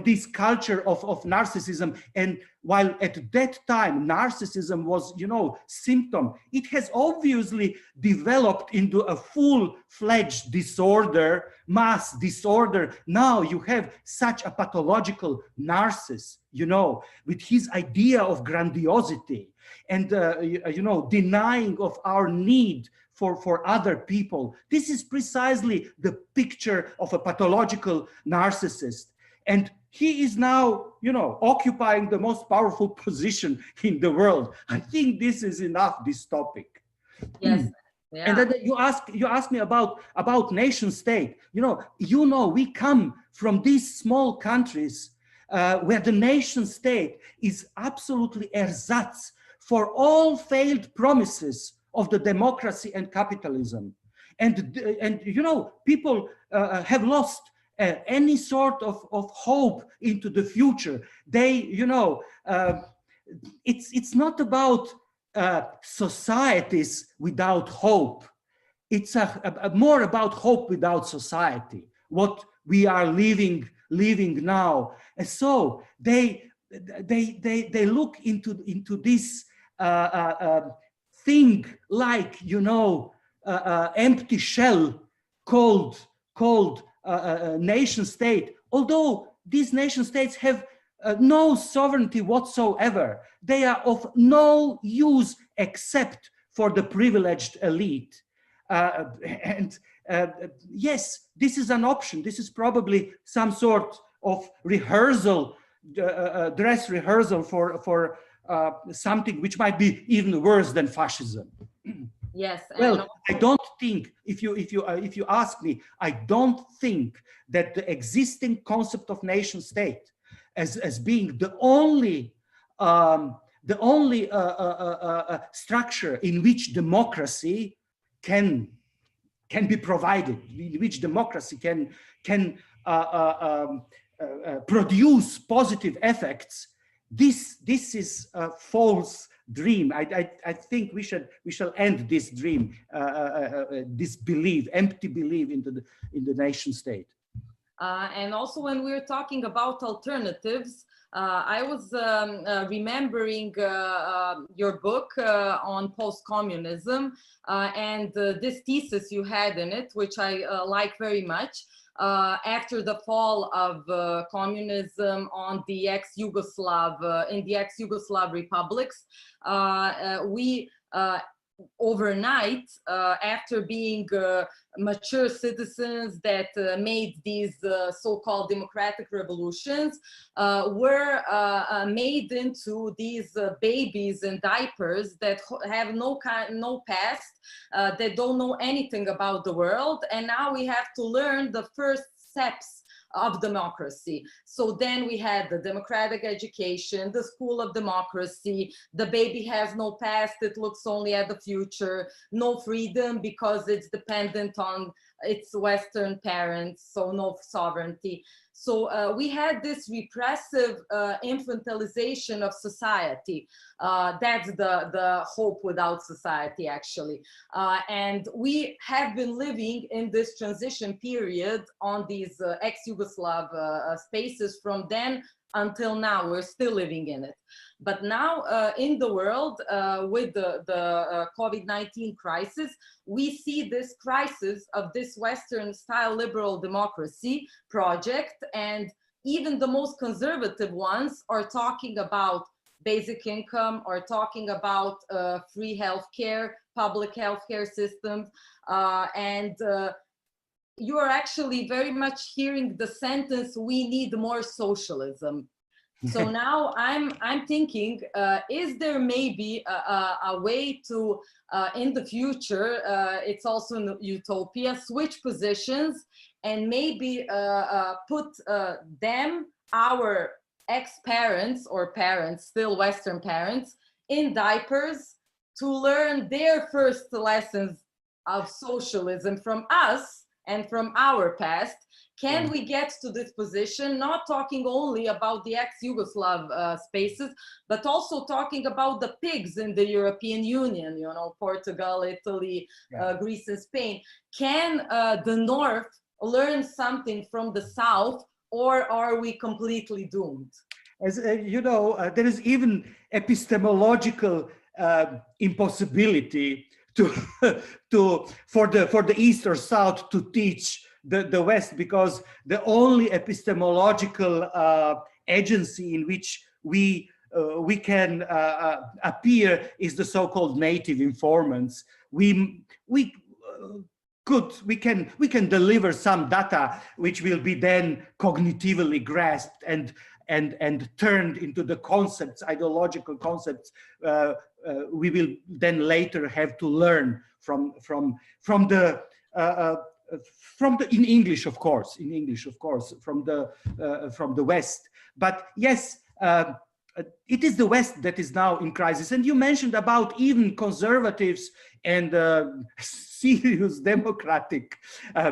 this culture of narcissism. And while at that time narcissism was, you know, symptom, it has obviously developed into a full-fledged disorder, mass disorder. Now you have such a pathological narcissist, you know, with his idea of grandiosity and you know, denying of our need for other people. This is precisely the picture of a pathological narcissist. And he is now, you know, occupying the most powerful position in the world. I think this is enough, this topic. Yes. Yeah. And then you ask me about nation state. You know, we come from these small countries where the nation state is absolutely ersatz for all failed promises of the democracy and capitalism. And you know, people have lost any sort of hope into the future. They, you know, it's not about societies without hope. It's more about hope without society, what we are living now. And so they look into this thing like, you know, empty shell called nation state, although these nation states have no sovereignty whatsoever. They are of no use except for the privileged elite. Yes, this is an option. This is probably some sort of rehearsal, dress rehearsal for something which might be even worse than fascism. Yes. Well, I don't think, if you ask me, I don't think that the existing concept of nation state as being the only structure in which democracy can be provided, in which democracy can produce positive effects. This is a false dream. I think we shall end this dream, this belief, empty belief in the nation state. And also, when we were talking about alternatives, I was remembering your book on post-communism and this thesis you had in it, which I like very much. After the fall of communism on the ex-Yugoslav, in the ex-Yugoslav republics, we overnight, after being mature citizens that made these so-called democratic revolutions, were made into these babies in diapers that have no past, that don't know anything about the world, and now we have to learn the first steps of democracy. So then we had the democratic education, the school of democracy, the baby has no past, it looks only at the future, no freedom because it's dependent on its Western parents, so no sovereignty. So we had this repressive infantilization of society. That's the hope without society, actually. And we have been living in this transition period on these ex-Yugoslav spaces from then until now. We're still living in it. But now in the world, with the COVID-19 crisis, we see this crisis of this Western-style liberal democracy project, and even the most conservative ones are talking about basic income, or talking about free healthcare, public healthcare systems, and you are actually very much hearing the sentence, "We need more socialism." So now I'm thinking, is there maybe a way to, in the future, it's also in the utopia, switch positions and maybe put them, our ex-parents or parents, still Western parents, in diapers to learn their first lessons of socialism from us and from our past? Can we get to this position, not talking only about the ex-Yugoslav spaces, but also talking about the pigs in the European Union, you know, Portugal, Italy, Greece and Spain? Can the North learn something from the South, or are we completely doomed? As you know, there is even epistemological impossibility for the East or South to teach the West, because the only epistemological agency in which we can appear is the so-called native informants. We can deliver some data which will be then cognitively grasped and turned into the concepts, ideological concepts we will then later have to learn from the in English, of course, from the West. But yes, it is the West that is now in crisis. And you mentioned about even conservatives and serious democratic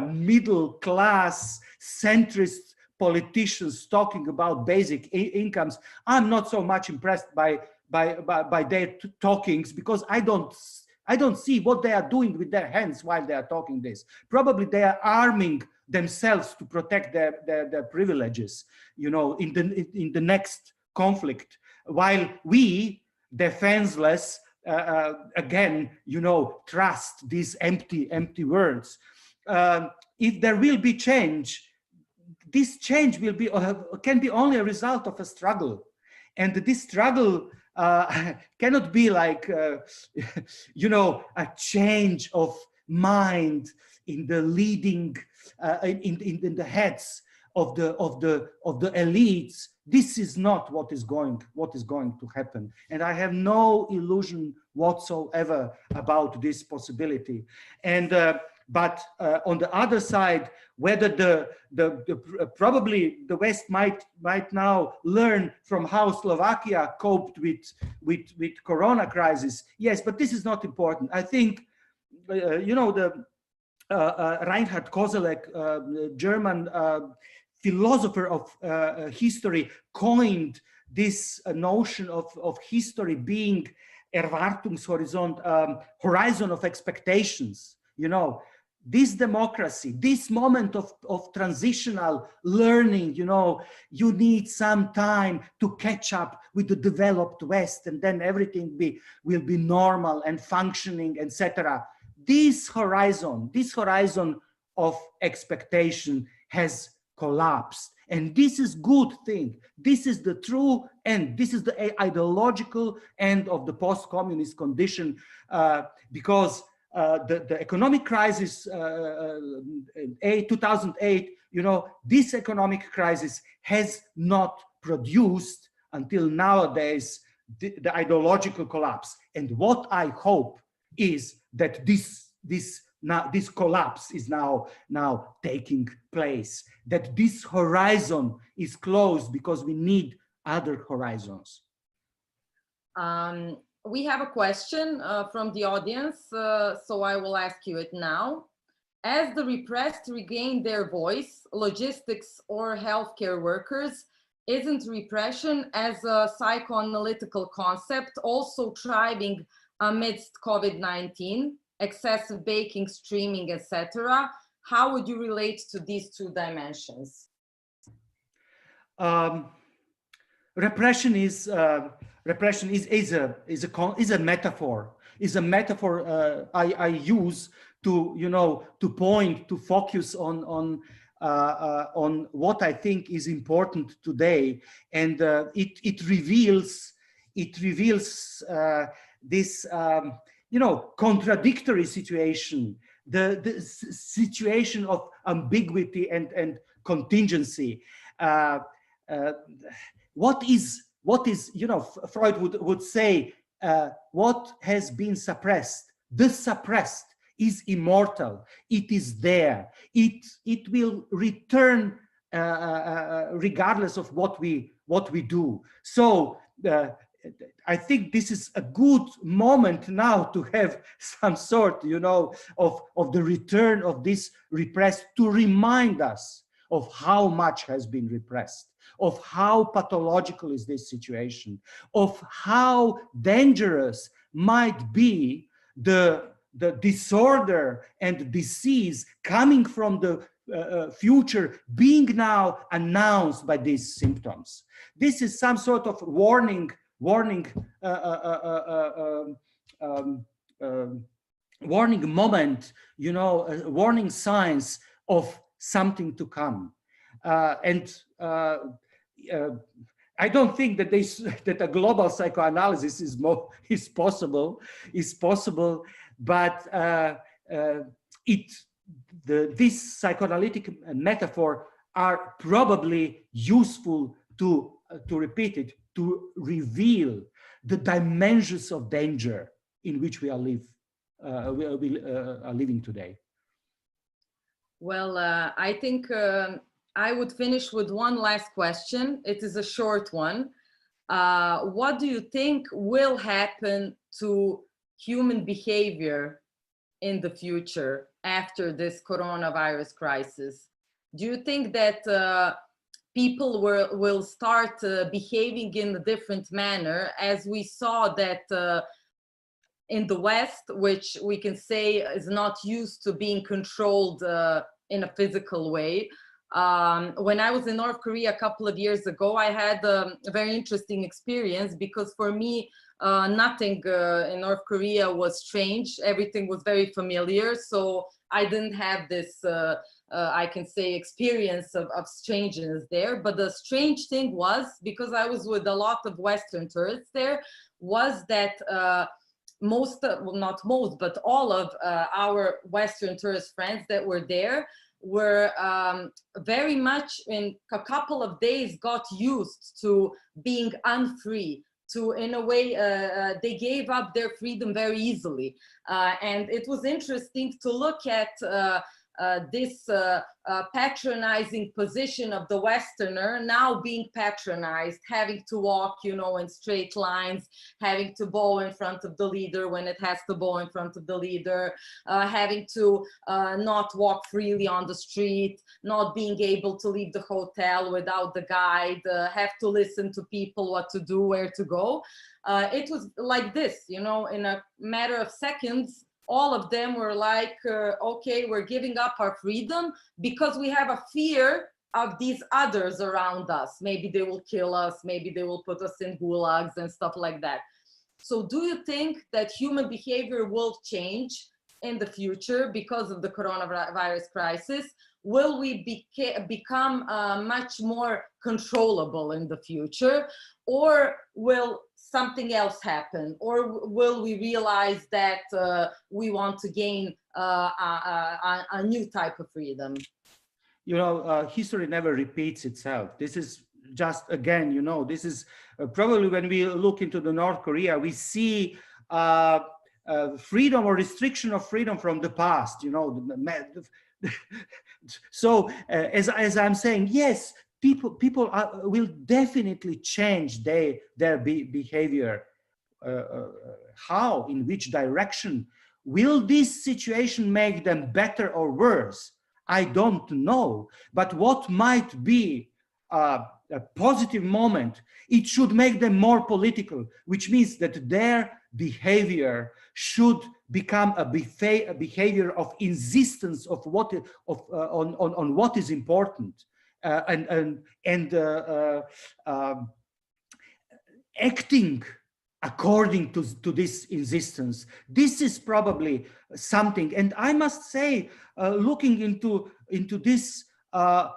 middle class centrist politicians talking about basic incomes. I'm not so much impressed by their talkings, because I don't see what they are doing with their hands while they are talking this. Probably they are arming themselves to protect their privileges, you know, in the next conflict, while we, defenseless, again, you know, trust these empty words. If there will be change, this change will be can be only a result of a struggle, and this struggle cannot be like you know, a change of mind in the leading in the heads of the elites. This is not what is going to happen, and I have no illusion whatsoever about this possibility. And but on the other side, whether probably the West might now learn from how Slovakia coped with Corona crisis. Yes, but this is not important. I think you know, the Reinhard Koselleck, German philosopher of history, coined this notion of history being Erwartungshorizont, horizon of expectations. You know, this democracy, this moment of transitional learning, you know, you need some time to catch up with the developed West, and then everything will be normal and functioning, etc. This horizon of expectation has collapsed, and this is good thing. This is the true end. This is the ideological end of the post-communist condition, because the economic crisis, 2008, you know, this economic crisis has not produced until nowadays the ideological collapse. And what I hope is that this collapse is now taking place, that this horizon is closed, because we need other horizons. We have a question from the audience, so I will ask you it now. As the repressed regain their voice, logistics or healthcare workers, isn't repression as a psychoanalytical concept also thriving amidst COVID-19, excessive baking, streaming, etc.? How would you relate to these two dimensions? repression is a metaphor. Is a metaphor I use to, you know, to point, to focus on what I think is important today, and it reveals this you know, contradictory situation, the situation of ambiguity and contingency. What is, you know, Freud would say, what has been suppressed, the suppressed is immortal. It is there. It will return regardless of what we do. So I think this is a good moment now to have some sort, you know, of the return of this repressed, to remind us of how much has been repressed, of how pathological is this situation, of how dangerous might be the disorder and disease coming from the future being now announced by these symptoms. This is some sort of warning moment, you know, warning signs of something to come. I don't think that that a global psychoanalysis is possible, but this psychoanalytic metaphor are probably useful to repeat it, to reveal the dimensions of danger in which we are living today. Well, I think I would finish with one last question. It is a short one. What do you think will happen to human behavior in the future after this coronavirus crisis? Do you think that people will start behaving in a different manner, as we saw that in the West, which we can say is not used to being controlled in a physical way? When I was in North Korea a couple of years ago, I had a very interesting experience, because for me, nothing in North Korea was strange. Everything was very familiar. So I didn't have this, I can say, experience of strangeness there. But the strange thing was, because I was with a lot of Western tourists there, was that well, not most, but all of our Western tourist friends that were there were very much, in a couple of days, got used to being unfree. To, in a way, they gave up their freedom very easily. And it was interesting to look at this patronizing position of the Westerner now being patronized, having to walk, you know, in straight lines, having to bow in front of the leader when it has to bow in front of the leader, having to not walk freely on the street, not being able to leave the hotel without the guide, have to listen to people what to do, where to go. It was like this, you know, in a matter of seconds, all of them were like, okay, we're giving up our freedom because we have a fear of these others around us. Maybe they will kill us, maybe they will put us in gulags and stuff like that. So do you think that human behavior will change in the future because of the coronavirus crisis? Will we become much more controllable in the future? Or will something else happen? Or will we realize that we want to gain a new type of freedom? You know, history never repeats itself. This is just, again, you know, this is probably when we look into the North Korea, we see freedom or restriction of freedom from the past, you know. So as I'm saying, yes, people will definitely change their behavior. How, in which direction? Will this situation make them better or worse? I don't know. But what might be a positive moment, it should make them more political, which means that their behavior should become a behavior of insistence of what on what is important, acting according to this insistence. This is probably something, and I must say, looking into this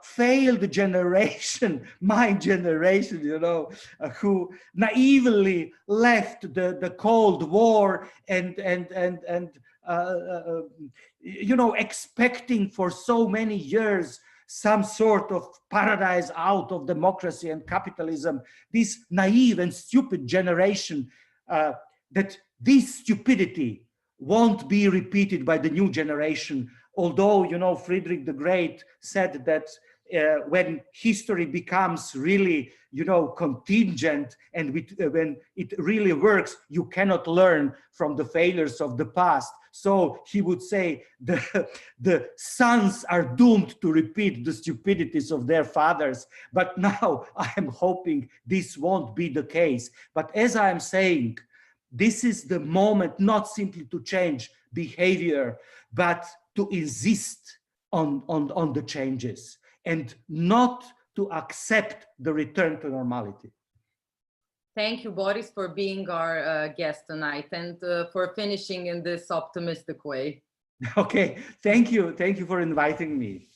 failed generation, my generation, you know, who naively left the Cold War and you know, expecting for so many years some sort of paradise out of democracy and capitalism, this naive and stupid generation, that this stupidity won't be repeated by the new generation. Although, you know, Frederick the Great said that when history becomes really, you know, contingent and when it really works, you cannot learn from the failures of the past. So he would say the sons are doomed to repeat the stupidities of their fathers. But now I am hoping this won't be the case. But as I am saying, this is the moment not simply to change behavior, but to insist on the changes and not to accept the return to normality. Thank you, Boris, for being our guest tonight and for finishing in this optimistic way. Okay, thank you. Thank you for inviting me.